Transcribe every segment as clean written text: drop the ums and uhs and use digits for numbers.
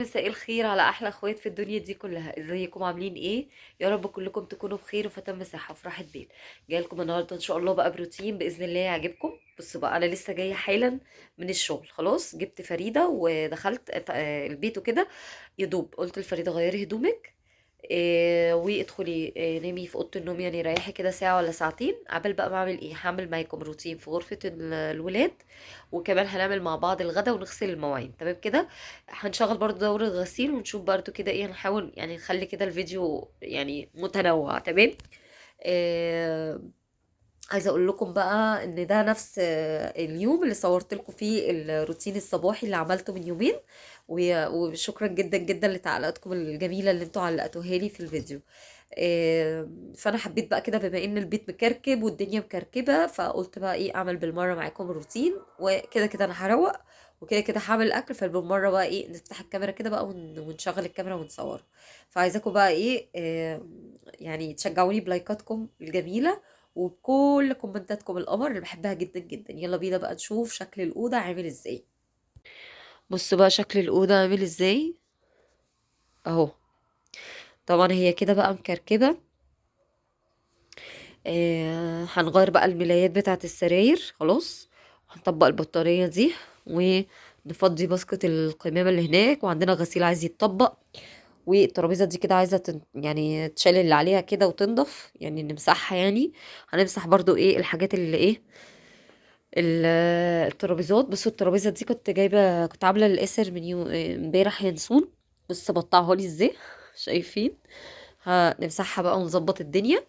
مساء الخير على احلى اخوات في الدنيا دي كلها، ازيكم عاملين ايه؟ يا رب كلكم تكونوا بخير وفتم صحه وفراحه بيت. جايه لكم النهارده ان شاء الله بقى بروتين باذن الله يعجبكم. بصوا بقى، انا لسه جايه حالا من الشغل، خلاص جبت فريده ودخلت البيت وكده. يدوب قلت لفريده غيري هدومك وادخلي نامي في اوضه النوم، يعني ريحي كده ساعه ولا ساعتين عبال بقى ما اعمل ايه. هعمل معاكم روتين في غرفه الولاد، وكمان هنعمل مع بعض الغدا ونغسل المواعين، تمام كده. هنشغل برضو دورة غسيل ونشوف برضو كده ايه، هنحاول يعني نخلي كده الفيديو يعني متنوع، تمام. آه عايزه اقول لكم بقى ان ده نفس اليوم اللي صورت لكم فيه الروتين الصباحي اللي عملته من يومين. وشكرا جدا جدا لتعليقاتكم الجميله اللي انتوا علقتوها لي في الفيديو. فانا حبيت بقى كده بما ان البيت مكركب والدنيا مكركبه، فقلت بقى ايه اعمل بالمره معاكم روتين، وكده كده انا هروق وكده كده هعمل اكل، فبالمره بقى ايه نفتح الكاميرا كده بقى ونشغل الكاميرا ونصور. فعايزاكم بقى ايه يعني تشجعوني بلايكاتكم الجميله وبكل كومنتاتكم القمر اللي بحبها جدا جدا. يلا بينا بقى نشوف شكل الأوضة عامل ازاي. بصوا بقى شكل الأوضة عامل ازاي اهو. طبعا هي كده بقى مكركبة. هنغير بقى الملايات بتاعت السراير خلاص، هنطبق البطارية دي ونفضي باسكت القمامة اللي هناك، وعندنا غسيل عايز يتطبق، والترابيزه دي كده عايزه يعني تشيل اللي عليها كده وتنضف، يعني نمسحها يعني. هنمسح برضو ايه الحاجات اللي ايه ال- الترابيزات. بس الترابيزه دي كنت عامله الاسر من امبارح ينسون. بص بطعها لي ازاي شايفين. هنمسحها بقى ونظبط الدنيا.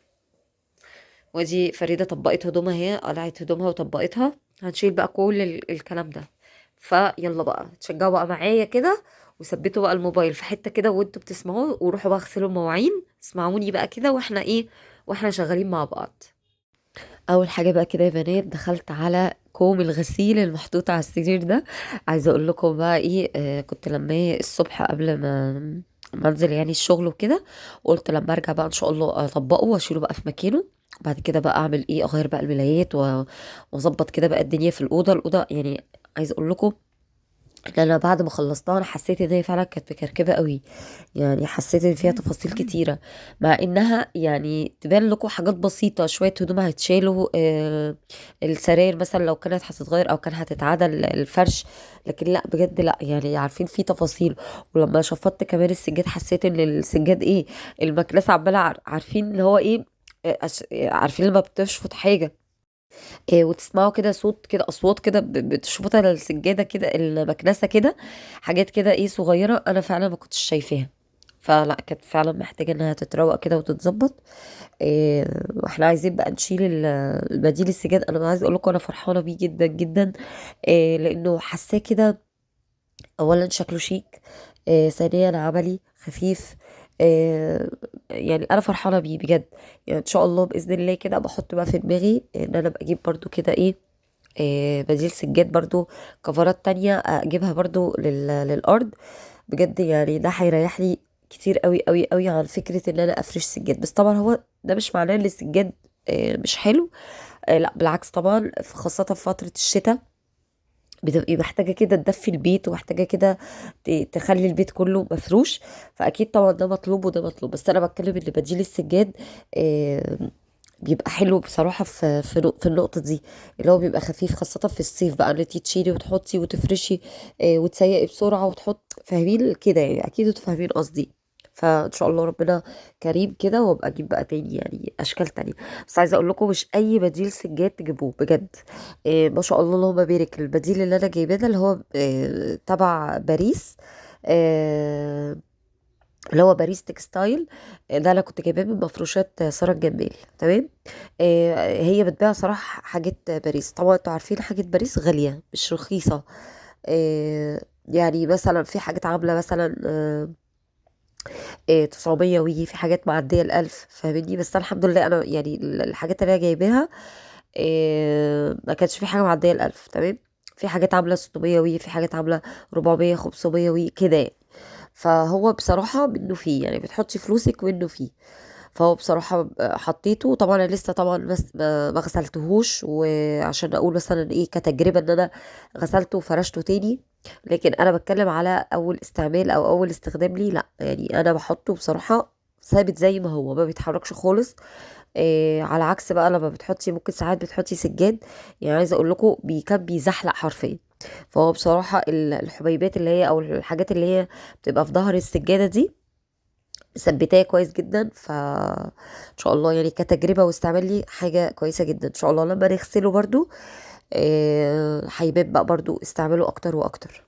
ودي فريده طبقت هدومها، هي قلعت هدومها وطبقتها. هنشيل بقى كل الكلام ده. فيلا بقى تشجعوا بقى معايا كده، وثبتوا بقى الموبايل في حته كده وانتوا بتسمعوه، وروحوا بقى اغسلوا المواعين، اسمعوني بقى كده واحنا شغالين مع بعض. اول حاجه بقى كده يا بنات، دخلت على كوم الغسيل المحطوط على السرير ده. عايزه اقول لكم بقى ايه، كنت لما الصبح قبل ما انزل يعني الشغل وكده، قلت لما ارجع بقى ان شاء الله اطبقه واشيله بقى في مكانه. وبعد كده بقى اعمل ايه، اغير بقى الملايات واظبط كده بقى الدنيا في الاوضه يعني. عايزه اقول لكم ان انا بعد ما خلصتها انا حسيت ان هي فعلا كانت مكركبه قوي. يعني حسيت ان فيها تفاصيل كتيره، مع انها يعني تبان لكم حاجات بسيطه، شويه هدوم هيتشالوا، السراير مثلا لو كانت هتتغير او كان هتتعدل الفرش. لكن لا بجد لا، يعني عارفين في تفاصيل. ولما شفطت كمان السجاد حسيت ان السجاد ايه، المكنسه عماله عارفين اللي هو ايه، عارفين لما بتشفط حاجه وتسمعوا كده صوت كده، اصوات كده بتشوفوا على السجاده كده المكنسه كده، حاجات كده ايه صغيره انا فعلا ما كنتش شايفاها. فلا كانت فعلا محتاجه انها تتروق كده وتتظبط. واحنا عايزين بقى نشيل البديل السجاد. انا عايز اقول لكم انا فرحانه بيه جدا جدا. لانه حاساه كده، اولا شكله شيك، ثانيا عملي خفيف. آه يعني انا فرحانه بيه بجد. يعني ان شاء الله باذن الله كده بحط بقى في دماغي ان انا بجيب برضو كده ايه، بديل سجاد برضو، كفرات تانية اجيبها برضو للارض. بجد يعني ده هيريحني كتير قوي قوي قوي عن فكرة ان انا افرش سجاد. بس طبعا هو ده مش معناه ان السجاد مش حلو. لا بالعكس طبعا، خاصة في فترة الشتاء بتبقي محتاجة كده تدفي البيت، ومحتاجة كده تخلي البيت كله مفروش. فأكيد طبعا ده مطلوب وده مطلوب، بس أنا بتكلم إن بديل السجاد بيبقى حلو بصراحة في النقطة دي، اللي هو بيبقى خفيف خاصة في الصيف بقى، ان انتي تشيلي وتحطي وتفرشي وتسيقي بسرعة وتحط، فاهمين كده يعني، أكيد انتوا فاهمين قصدي. فان شاء الله ربنا كريم كده، وابقى اجيب بقى تاني يعني اشكال تانية. بس عايزه اقول لكم مش اي بديل سجاد تجيبوه بجد. ما شاء الله اللهم بارك. البديل اللي انا جايباه ده اللي هو تبع باريس، آه، اللي هو باريس تكستايل. ده انا كنت جايباه من مفروشات سارة الجمال، تمام. هي بتبيع صراحة حاجات باريس. طبعا انتوا عارفين حاجات باريس غالية مش رخيصة. يعني مثلا في حاجات عاملة مثلا 900 ويجي في حاجات معدية الألف، فاهمني. بس أنا الحمد لله أنا يعني الحاجات اللي أنا جايباها ما كانش في حاجة معدية الألف، تمام. في حاجات عاملة 600 وي، في حاجات عاملة 400 500 وي كده يعني. فهو بصراحة منه فيه، يعني بتحطي فلوسك منه فيه. فهو بصراحة حطيته طبعا. انا لسه طبعا بس ما غسلتهوش، وعشان اقول مثلا ايه كتجربة ان انا غسلته وفرشته تاني. لكن انا بتكلم على اول استعمال او اول استخدام ليه، لا يعني انا بحطه بصراحة ثابت زي ما هو، ما بيتحركش خالص. على عكس بقى لما بتحطي، ممكن ساعات بتحطي سجاد، يعني عايزه اقول لكم كان بيزحلق حرفيا. فهو بصراحه الحبيبات اللي هي او الحاجات اللي هي بتبقى في ظهر السجاده دي مثبتاه كويس جدا. ان شاء الله يعني كتجربه واستعمال لي حاجه كويسه جدا. ان شاء الله لما نغسله برضو هيبان بقى برضو استعمله اكتر واكتر.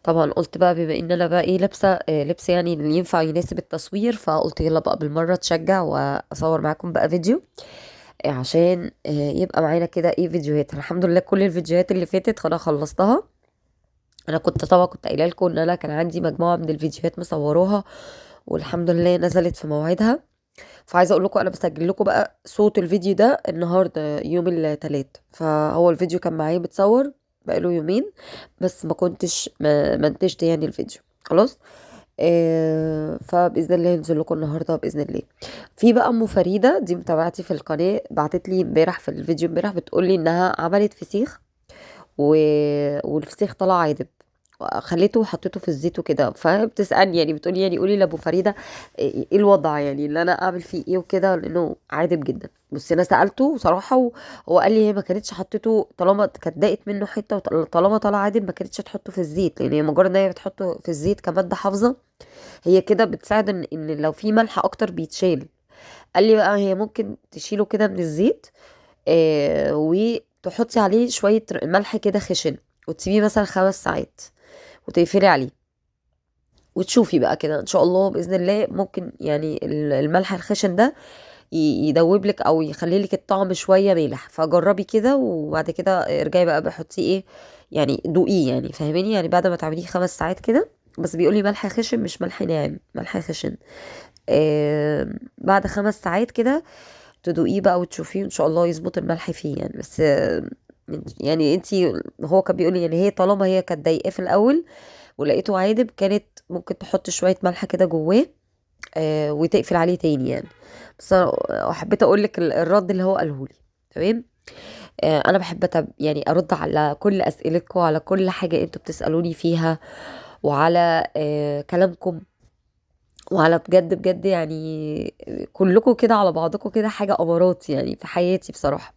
طبعا قلت بقى بما ان انا بقى ايه لابسه لبس يعني اللي ينفع يناسب التصوير، فقلت يلا بقى بالمره اتشجع واصور معاكم بقى فيديو عشان يبقى معانا كده ايه فيديوهات. الحمد لله كل الفيديوهات اللي فاتت انا خلصتها. انا كنت طبعا كنت قايله لكم ان انا كان عندي مجموعه من الفيديوهات مصوروها والحمد لله نزلت في موعدها. فعايزه اقول لكم انا بسجل لكم بقى صوت الفيديو ده النهارده يوم الثلاث، فهو الفيديو كان معايا متصور بقاله يومين بس ما كنتش ما منتجت يعني الفيديو خلاص. فباذن الله ينزل لكم النهارده باذن الله. في بقى ام فريده دي متابعتي في القناه بعتت لي امبارح في الفيديو امبارح بتقول لي انها عملت فسيخ و... والفسيخ طلع عادب، خليته وحطيته في الزيت وكده. فبتسالني يعني بتقولي يعني قولي لابو فريده ايه الوضع يعني اللي انا اعمل فيه ايه وكده، لانه عادب جدا. بس انا سالته صراحه وهو قال لي هي ما كانتش حطيته طالما كانت ضاقت منه حته وطالما طلع عادب ما كانتش تحطه في الزيت، لان هي مجرد ان هي بتحطه في الزيت كماده حافظه هي كده بتساعد ان لو في ملح اكتر بيتشال. قال لي بقى هي ممكن تشيله كده من الزيت وتحطي عليه شوية ملح كده خشن وتسيبيه مثلا 5 ساعات وتقفلي عليه وتشوفي بقى كده ان شاء الله باذن الله ممكن يعني الملح الخشن ده يدوب لك او يخلي لك الطعم شويه مالح. فجربي كده وبعد كده ارجعي بقى بحطيه ايه يعني دوقيه يعني فاهماني، يعني بعد ما تعمليه 5 ساعات كده. بس بيقولي ملح خشن مش ملح ناعم، ملح خشن. بعد 5 ساعات كده تدوقيه بقى وتشوفيه ان شاء الله يظبط الملح فيه يعني. بس يعني انتي هو كان بيقولي يعني هي طالما هي كانت ضايقاه في الاول ولقيته عادب كانت ممكن تحط شويه ملح كده جواه وتقفل عليه تاني يعني. بس انا حبيت اقول لك الرد اللي هو قاله لي. تمام. انا بحب يعني ارد على كل اسئلتكم وعلى كل حاجه انتوا بتسالوني فيها وعلى كلامكم وعلى بجد بجد يعني كلكم كده على بعضكم كده حاجه امارات يعني في حياتي بصراحه.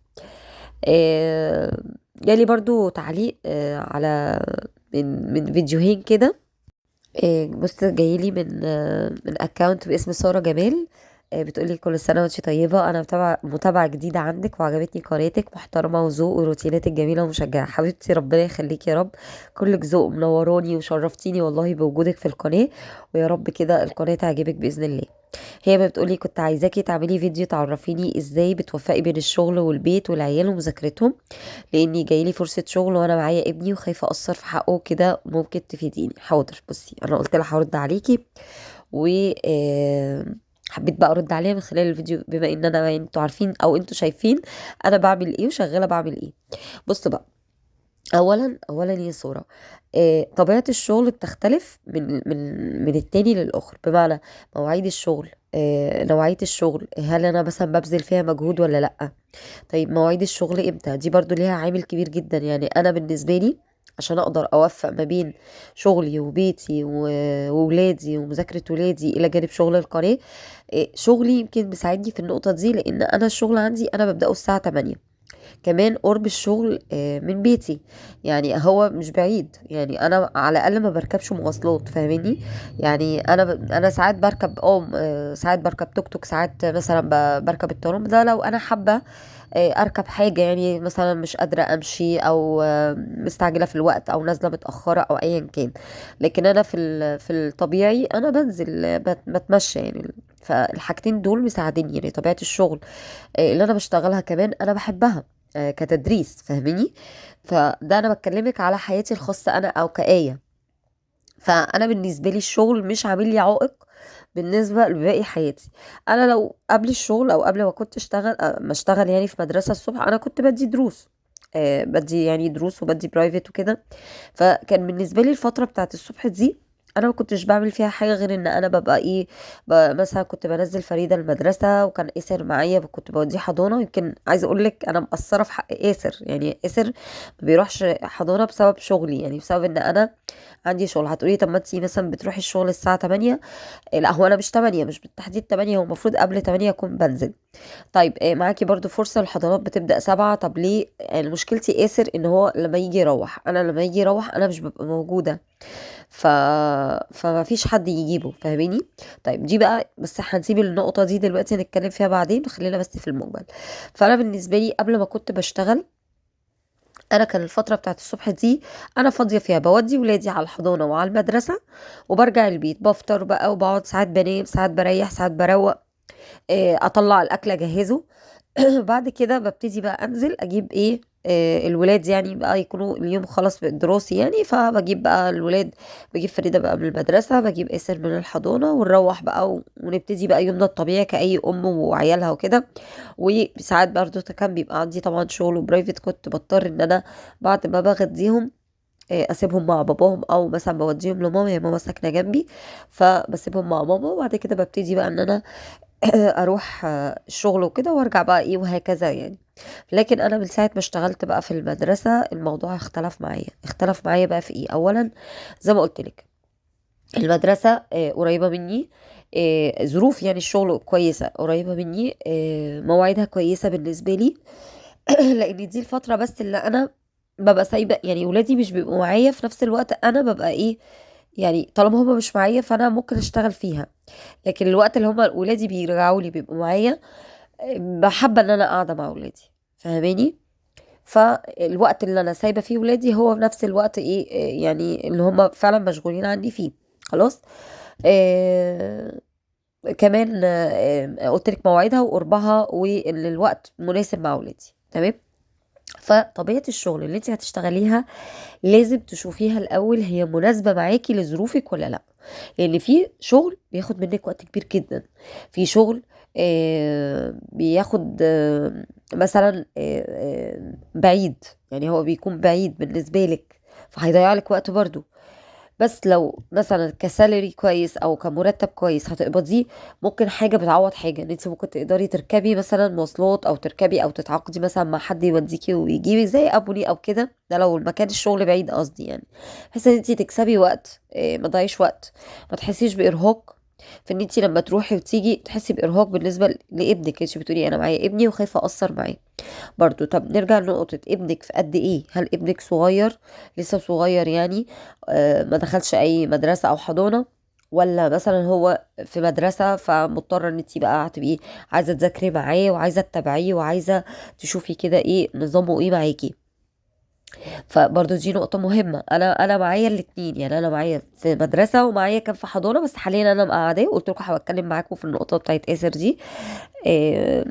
جالي برضو تعليق على من فيديوهين كده. بص جايلي من اكاونت باسم سارة جمال. بتقولي كل سنة وانتي طيبة، أنا متابعة جديدة عندك وعجبتني قناتك، محترمة وذوق وروتيناتك جميلة ومشجعة حبيبتي، ربنا يخليك يا رب. كلك ذوق، منوراني وشرفتيني والله بوجودك في القناة، ويا رب كده القناة تعجبك بإذن الله. هي بتقولي كنت عايزاكي تعملي فيديو تعرفيني ازاي بتوفقي بين الشغل والبيت والعيال ومذاكرتهم، لاني جايلي فرصة شغل وانا معايا ابني وخايفة اقصر في حقه كده، ممكن تفيديني؟ حاضر. بصي انا قلت لها هرد عليكي و حبيت بقى ارد عليها من خلال الفيديو بما ان انا يعني انتوا عارفين او انتوا شايفين انا بعمل ايه وشغاله بعمل ايه. بص بقى، اولا يا ساره طبيعه الشغل بتختلف من التاني للاخر. بمعنى مواعيد الشغل، نوعيه الشغل، هل انا مثلا ببذل فيها مجهود ولا لا؟ طيب مواعيد الشغل امتى؟ دي برضو ليها عامل كبير جدا. يعني انا بالنسبه لي عشان اقدر اوفق ما بين شغلي وبيتي وولادي ومذاكره ولادي الى جانب شغل القناه، شغلي يمكن بيساعدني في النقطه دي، لان انا الشغل عندي انا ببداه الساعه 8. كمان قرب الشغل من بيتي، يعني هو مش بعيد، يعني انا على الاقل ما بركبش مواصلات فاهماني. يعني انا ساعات بركب ساعات بركب توك توك، ساعات مثلا بركب الترام ده لو انا حابه اركب حاجه يعني مثلا مش قادره امشي او مستعجله في الوقت او نازله متاخره او ايا كان. لكن انا في الطبيعي انا بنزل بتمشى يعني. فالحاجتين دول مساعديني، يعني طبيعه الشغل اللي انا بشتغلها كمان انا بحبها كتدريس فاهميني. فده انا بكلمك على حياتي الخاصة انا او كآية. فانا بالنسبة لي الشغل مش عامل لي عائق بالنسبة لباقي حياتي. انا لو قبل الشغل او قبل ما كنت اشتغل ما اشتغل يعني في مدرسة الصبح انا كنت بدي دروس، بدي يعني دروس وبدي برايفت وكده. فكان بالنسبة لي الفترة بتاعت الصبح دي انا ما كنتش بعمل فيها حاجه غير ان انا ببقى ايه، مثلا كنت بنزل فريده المدرسه، وكان اسر معايا كنت بوديه حضانه. يمكن عايزه اقول لك انا مقصره في حق اسر، يعني اسر ما بيروحش حضانه بسبب شغلي، يعني بسبب ان انا عندي شغل. هتقولي طب ما انتي مثلا بتروحي الشغل الساعه 8. لا هو انا مش 8، مش بالتحديد 8، هو المفروض قبل 8 اكون بنزل. طيب معاكي برضو فرصة، الحضانات بتبدأ 7. طب ليه؟ يعني مشكلتي آسر ان هو لما يجي يروح، انا لما يجي يروح انا مش ببقى موجودة. ف... فما فيش حد يجيبه، فاهميني؟ طيب دي بقى، بس هنسيب النقطة دي دلوقتي نتكلم فيها بعدين، خلينا بس في المجمل. فانا بالنسبة لي قبل ما كنت بشتغل، انا كان الفترة بتاعت الصبح دي انا فاضية فيها، بودي ولادي على الحضانة وعلى المدرسة، وبرجع البيت بفطر بقى، وبقعد ساعات بنام، ساعات بريح، ساعات بروق، اطلع الاكل اجهزه. بعد كده ببتدي بقى انزل اجيب ايه، الولاد يعني بقى يكونوا اليوم خلاص الدراسي يعني، فبجيب بقى الولاد، بجيب فريدة بقى من المدرسة، بجيب اسر من الحضانة، ونروح بقى ونبتدي بقى يومنا الطبيعي كأي أم وعيالها وكده. وساعات برضو كان بيبقى عندي طبعا شغل وبرايفت، كنت بضطر ان انا بعد ما بغديهم اسيبهم مع باباهم، او مثلا بوديهم لماما، هي ماما ساكنه جنبي، فبسيبهم مع ماما، وبعد كده ببتدي بقى ان انا اروح الشغل وكده، وارجع بقى ايه، وهكذا يعني. لكن انا من ساعه ما اشتغلت بقى في المدرسه الموضوع اختلف معايا بقى في ايه. اولا زي ما قلت لك، المدرسه قريبه مني، ظروف يعني الشغل كويسه قريبه مني، مواعيدها كويسه بالنسبه لي. لان دي الفتره بس اللي انا ببقى سايبه، يعني ولادي مش بيبقوا معايا في نفس الوقت، انا ببقى ايه، يعني طالما هما مش معايا فانا ممكن اشتغل فيها. لكن الوقت اللي هما ولادي بيرجعوا لي بيبقوا معايا، بحب ان انا قاعده مع ولادي، فاهماني؟ فالوقت اللي انا سايبه فيه ولادي هو نفس الوقت ايه، يعني اللي هم فعلا مشغولين عني فيه. خلاص. آه كمان قلت لك مواعيدها وقربها، وان الوقت مناسب مع ولادي، تمام. فطبيعه الشغل اللي انت هتشتغليها لازم تشوفيها الاول هي مناسبه معاكي لظروفك ولا لا. لان في شغل بياخد منك وقت كبير جدا، في شغل بياخد مثلا بعيد، يعني هو بيكون بعيد بالنسبة لك، فهيضيع لك وقت برضو. بس لو مثلا كسالري كويس او كمرتب كويس هتقبضيه، ممكن حاجه بتعوض حاجه، ان انت ممكن تقدري تركبي مثلا مواصلات، او تركبي او تتعاقدي مثلا مع حد يوديكي ويجيبك زي ابوني او كده، ده لو المكان الشغل بعيد قصدي يعني، بحيث ان انت تكسبي وقت، ما تضيعيش وقت، ما تحسيش بارهاق في ان انت لما تروحي وتيجي تحسي بارهاق بالنسبه لابنك. انت بتقولي انا معايا ابني وخايفه اقصر معاه برضو. طب نرجع لنقطة ابنك في قد ايه، هل ابنك صغير، لسه صغير يعني، ما دخلش اي مدرسة او حضانة، ولا مثلا هو في مدرسة فمضطرة ان انتي بقى هتبقي عايزة تذاكري معاه، وعايزة تتابعيه، وعايزة تشوفي كده ايه نظامه ايه معاكي. فبرضو دي نقطة مهمة. انا معايا الاتنين، يعني انا معايا في مدرسة ومعايا كان في حضانة، بس حاليا انا مقعداه، وقلت لكم هتكلم معاكم في النقطة بتاعت آسر دي آه،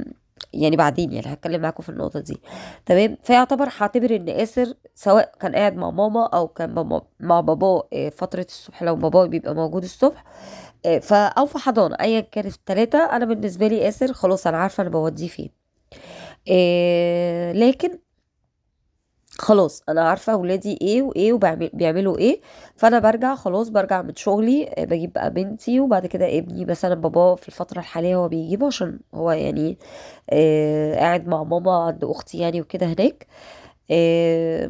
يعني بعدين، يعني هتكلم معاكم في النقطة دي، تمام. هعتبر ان آسر سواء كان قاعد مع ماما او كان مع باباه فترة الصبح، لو باباه بيبقى موجود الصبح، او في حضانة، ايا كانت التلاتة، انا بالنسبة لي آسر خلاص انا عارفة انا بوديه فين. لكن خلاص انا عارفه ولادي ايه وايه بيعملوا ايه، فانا برجع خلاص، برجع من شغلي، بجيب بقى بنتي، وبعد كده ابني مثلا بابا في الفتره الحاليه هو بيجيبه، عشان هو يعني قاعد مع ماما عند اختي يعني وكده هناك.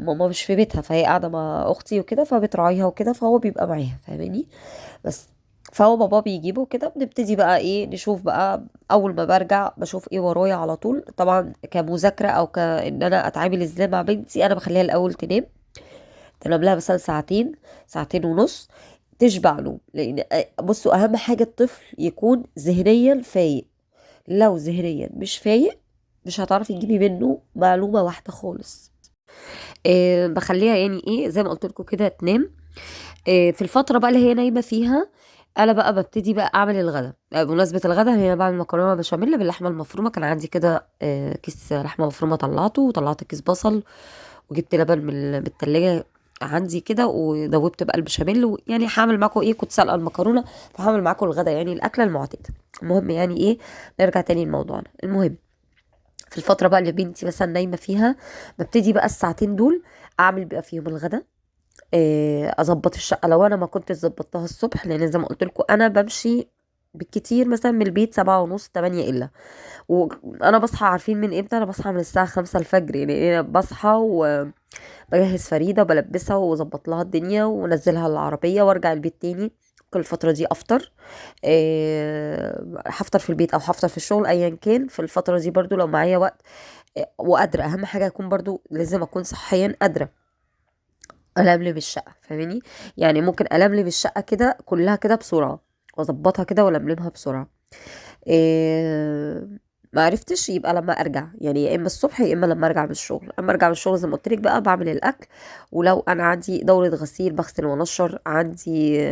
ماما مش في بيتها، فهي قاعده مع اختي وكده، فبتراعيها وكده، فهو بيبقى معاها، فاهماني؟ بس فهو بابا بيجيبه كده، بنبتدي بقى ايه، نشوف بقى. اول ما برجع بشوف ايه ورايا على طول، طبعا كمذاكره او كان انا اتعامل ازاي مع بنتي، انا بخليها الاول تنام لها مثلا ساعتين، ساعتين ونص، تشبع نوم. لان بصوا اهم حاجه الطفل يكون ذهنيا فايق. لو ذهنيا مش فايق مش هتعرفي تجيبي منه معلومه واحده خالص. بخليها يعني ايه زي ما قلت لكم كده تنام. في الفترة بقى اللي هي نايمة فيها، انا بقى ببتدي بقى اعمل الغدا. بمناسبة الغدا، هي بعمل مكرونة بشاميل باللحمة المفرومة. كان عندي كده كيس لحمة مفرومة، طلعته وطلعت كيس بصل، وجبت لبن من التلاجة عندي كده، ودوبت بقى البشاميل، يعني هعمل معاكم ايه، كنت سالقه المكرونه، فهعمل معاكم الغدا، يعني الاكله المعتاده. المهم يعني ايه، نرجع تاني لموضوعنا. المهم في الفتره بقى اللي بنتي مثلا نايمه فيها، ببتدي بقى الساعتين دول اعمل بقى فيهم الغدا. اظبط الشقه لو انا ما كنتش ظبطتها الصبح، لان زي ما قلت لكم انا بمشي بالكتير مثلا من البيت 7:30 8 الا. وانا بصحى، عارفين من امتى؟ انا بصحى من الساعه 5 الفجر، يعني انا بصحى وبجهز فريده وبلبسها واظبط لها الدنيا وانزلها العربيه وارجع البيت تاني. كل الفتره دي افطر، هفطر في البيت او هفطر في الشغل ايا كان. في الفتره دي برضو لو معايا وقت وقادره، اهم حاجه اكون برضو لازم اكون صحيا قادره ألملم الشقة، فاهماني؟ يعني ممكن ألملم الشقة كده كلها كده بسرعة، واظبطها كده ولملمها بسرعة. إيه ما عرفتش يبقى لما ارجع، يعني يا اما الصبح يا اما لما ارجع من الشغل. اما ارجع من الشغل زي ما قلت لك بقى بعمل الاكل. ولو انا عندي دورة غسيل بغسل وانشر، عندي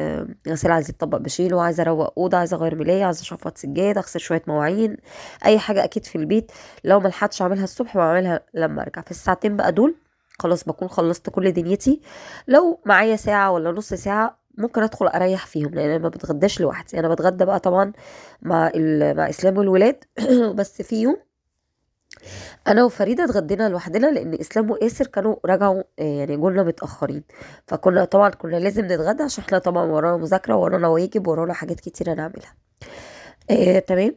غسيل عايز يتطبق بشيله، عايزه اروق اوضه، عايزه اغير ملايه، عايزه اشفط سجاد، اغسل شويه مواعين، اي حاجه اكيد في البيت. لو ما لحقتش اعملها الصبح بعملها لما ارجع في الساعتين بقى دول. خلاص بكون خلصت كل دنيتي. لو معايا ساعة ولا نص ساعة ممكن ادخل اريح فيهم، لان انا ما بتغداش لوحدي، انا بتغدى بقى طبعا مع اسلام والولاد. بس في يوم انا وفريده اتغدينا لوحدنا، لان اسلام واسر كانوا رجعوا يعني قلنا متاخرين. فكنا طبعا كنا لازم نتغدى عشان احنا طبعا ورانا مذاكره ورانا واجب ورانا حاجات كتيره نعملها. تمام.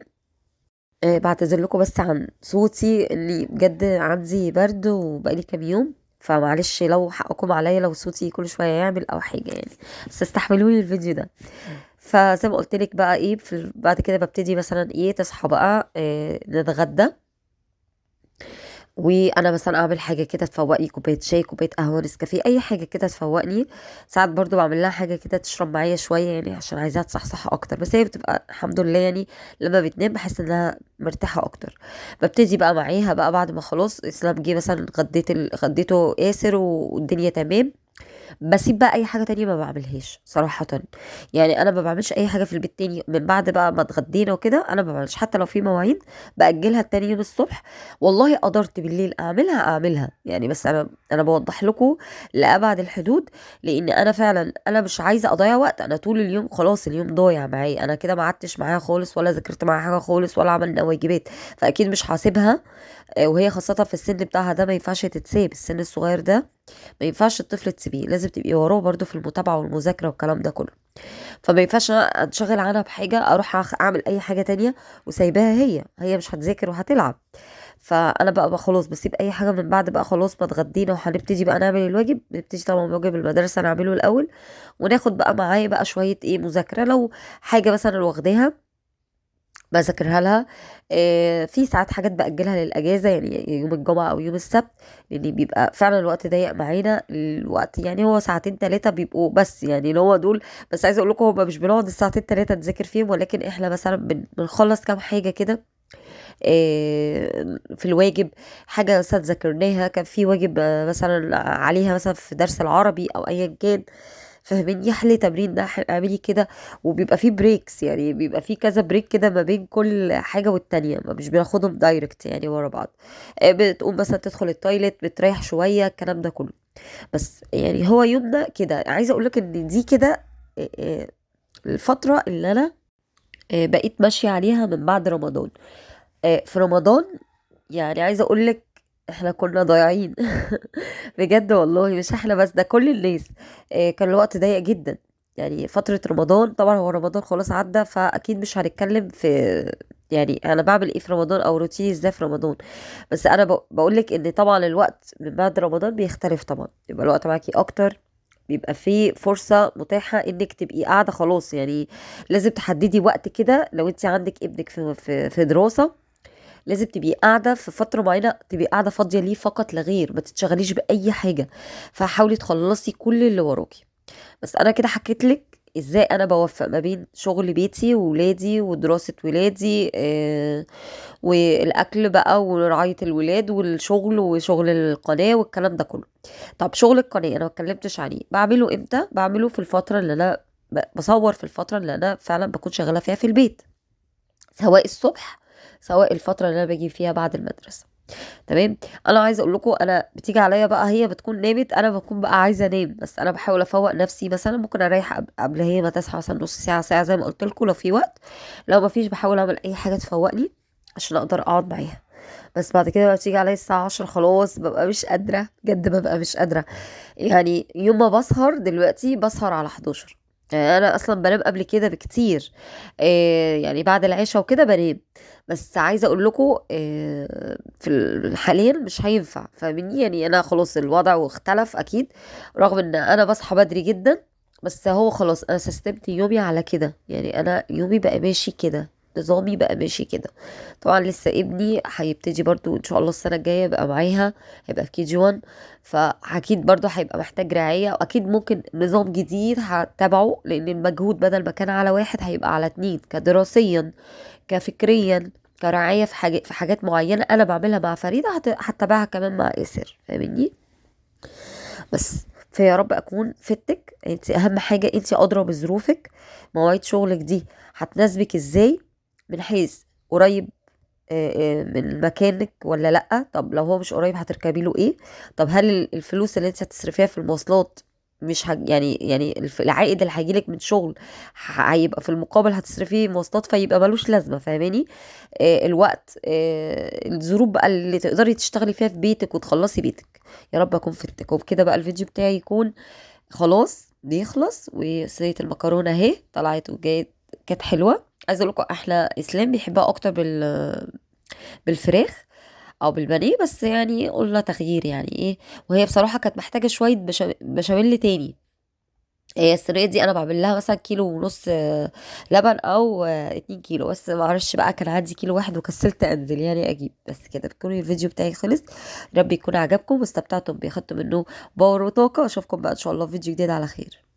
بعتذر لكم بس عن صوتي، اني بجد عندي برد وبقالي كام يوم، فمعلش لو حقكم عليا لو صوتي كل شويه يعمل او حاجه يعني. بس استحملوني الفيديو ده. فزي ما قلت لك بقى ايه، بعد كده ببتدي مثلا ايه تصحى بقى نتغدى. وانا مثلا اعمل حاجه كده تفوقني، كوبايه شاي، كوبايه قهوه، نسكافيه، اي حاجه كده تفوقني. ساعات برضو بعمل لها حاجه كده تشرب معايا شويه، يعني عشان عايزاها تصحصح اكتر. بس هي بتبقى الحمد لله يعني لما بتنام بحس انها مرتاحه اكتر. ببتدي بقى معاها بقى بعد ما خلاص اسلام جه مثلا غديته ياسر والدنيا تمام. بسيب بقى اي حاجه تانية ما بعملهاش صراحه. يعني انا ما بعملش اي حاجه في البيت تاني من بعد بقى ما اتغدينا وكده، انا ما بعملش حتى لو في مواعين باجلها التاني يوم الصبح. والله قدرت بالليل اعملها يعني. بس انا بوضح لكم لابعد الحدود، لان انا فعلا انا مش عايزه اضيع وقت. انا طول اليوم خلاص اليوم ضايع معايا، انا كده ما قعدتش معاها خالص ولا ذاكرت معاها حاجه خالص ولا عملنا واجبات. فاكيد مش هسيبها. وهي خاصه في السن بتاعها ده ما ينفعش تتساب، السن الصغير ده ما ينفعش الطفل تسيبيه، لازم تبقي وراه برضو في المتابعة والمذاكرة والكلام ده كله. فما ينفعش أنا انشغل عنها بحاجة اروح اعمل اي حاجة تانية وسايباها، هي مش هتذاكر وهتلعب. فانا بقى خلاص بسيب اي حاجة من بعد بقى خلاص ما اتغدينا وهنبتدي بقى نعمل الواجب. نبتدي طبعا واجب المدرسة نعمله الاول، وناخد بقى معايا بقى شوية ايه مذاكرة. لو حاجة مثلا واخداها بذاكرها لها. في ساعات حاجات بأجلها للأجازة، يعني يوم الجمعة أو يوم السبت، لأن بيبقى فعلا الوقت ضيق معانا. الوقت يعني هو ساعتين تلاتة بيبقوا بس، يعني اللي هو دول. بس عايزة أقول لكم هما مش بنقعد الساعتين تلاتة نذاكر فيهم، ولكن احنا مثلا بنخلص كام حاجة كده في الواجب. حاجة مثلا ذاكرناها، كان في واجب مثلا عليها مثلا في درس العربي أو أيا كان، فاهمين؟ حل تمرين ده اعملي كده. وبيبقى فيه بريكس، يعني بيبقى فيه كذا بريك كده ما بين كل حاجة والتانية، ما مش بناخدهم دايركت يعني ورا بعض. بتقوم مثلا تدخل التويليت بتريح شوية الكلام ده كله. بس يعني هو يومنا كده. عايزة اقولك ان دي كده الفترة اللي انا بقيت ماشية عليها من بعد رمضان. في رمضان يعني عايزة اقولك احنا كنا ضايعين. بجد والله مش احنا بس، ده كل الناس. كان الوقت ضيق جدا. يعني فترة رمضان طبعا هو رمضان خلاص عدى، فاكيد مش هنتكلم في يعني انا بعمل ايه في رمضان او روتيني ازاي في رمضان. بس انا بقولك ان طبعا الوقت من بعد رمضان بيختلف طبعا، يبقى الوقت معاكي اكتر، بيبقى فيه فرصة متاحة انك تبقي قاعدة خلاص يعني. لازم تحددي وقت كده لو انت عندك ابنك في دراسة، لازم تبقي قاعده في فتره معينه، تبقي قاعده فاضيه ليه فقط لا غير، ما تتشغليش باي حاجه. فحاولي تخلصي كل اللي وراكي. بس انا كده حكيت لك ازاي انا بوفق ما بين شغل بيتي وولادي ودراسه ولادي والاكل بقى ورعايه الولاد والشغل وشغل القناه والكلام ده كله. طب شغل القناه انا ما اتكلمتش عليه، بعمله امتى؟ بعمله في الفتره اللي انا بصور، في الفتره اللي انا فعلا بكون شغاله فيها في البيت، سواء الصبح سواء الفترة اللي انا باجي فيها بعد المدرسة. تمام. انا عايزه اقول لكم انا بتيجي عليا بقى هي بتكون نامت، انا بكون بقى عايزه انام، بس انا بحاول افوق نفسي. مثلا ممكن اريح قبل هي ما تصحى مثلا نص ساعه زي ما قلت لكم لو في وقت. لو ما فيش بحاول اعمل اي حاجه تفوقني عشان اقدر اقعد معاها. بس بعد كده بقى بتيجي عليا الساعة 10 خلاص ببقى مش قادرة بجد، ببقى مش قادرة. يعني يوم ما بسهر دلوقتي بسهر على 11. يعني انا اصلا بنام قبل كده بكتير، يعني بعد العشاء وكده بنام. بس عايزه اقول لكم حاليا مش هينفع، فاهمني؟ يعني انا خلاص الوضع اختلف اكيد، رغم ان انا بصحى بدري جدا. بس هو خلاص انا سستمت يومي على كده، يعني انا يومي بقى ماشي كده، نظامي بقى ماشي كده. طبعا لسه ابني هيبتدي برضو ان شاء الله السنه الجايه يبقى معاها، هيبقى في كي جي 1. فاكيد برضو هيبقى محتاج رعايه، واكيد ممكن نظام جديد هتبعه، لان المجهود بدل ما كان على واحد هيبقى على اتنين، كدراسيا كفكريا كرعايه في حاجات معينه انا بعملها مع فريده هتتابعها كمان مع ياسر، فاهمني؟ بس فيا رب اكون فدتك. انت اهم حاجه انت ادرى بظروفك، مواعيد شغلك دي هتناسبك ازاي، من حيث قريب من مكانك ولا لأ. طب لو هو مش قريب هتركبي له ايه؟ طب هل الفلوس اللي انت هتصرفيها في المواصلات مش يعني العائد اللي هيجيلك من شغل هيبقى في المقابل هتصرفيه مواصلات، فيبقى ملوش لازمة، فاهماني؟ الوقت، الظروف بقى اللي تقدري تشتغلي فيها في بيتك وتخلصي بيتك. يا رب اكون فدتك. وبكده بقى الفيديو بتاعي يكون خلاص بيخلص، وصينية المكرونة اهي طلعت وجاية، كانت حلوة. عايزه اقول لكم احلى اسلام بيحبها اكتر بالفراخ او بالبانيه، بس يعني قلنا تغيير يعني ايه. وهي بصراحه كانت محتاجه شويه بشاميل تاني. هي الصينيه دي انا بعمل لها مثلا كيلو ونص لبن، او 2 كيلو، بس ما اعرفش بقى كان عندي كيلو واحد وكسلت انزل يعني اجيب. بس كده بيكون الفيديو بتاعي خلص. يا رب يكون عجبكم واستمتعتم بيه، خدتوا منه باور وطاقه. اشوفكم بقى ان شاء الله في فيديو جديد على خير.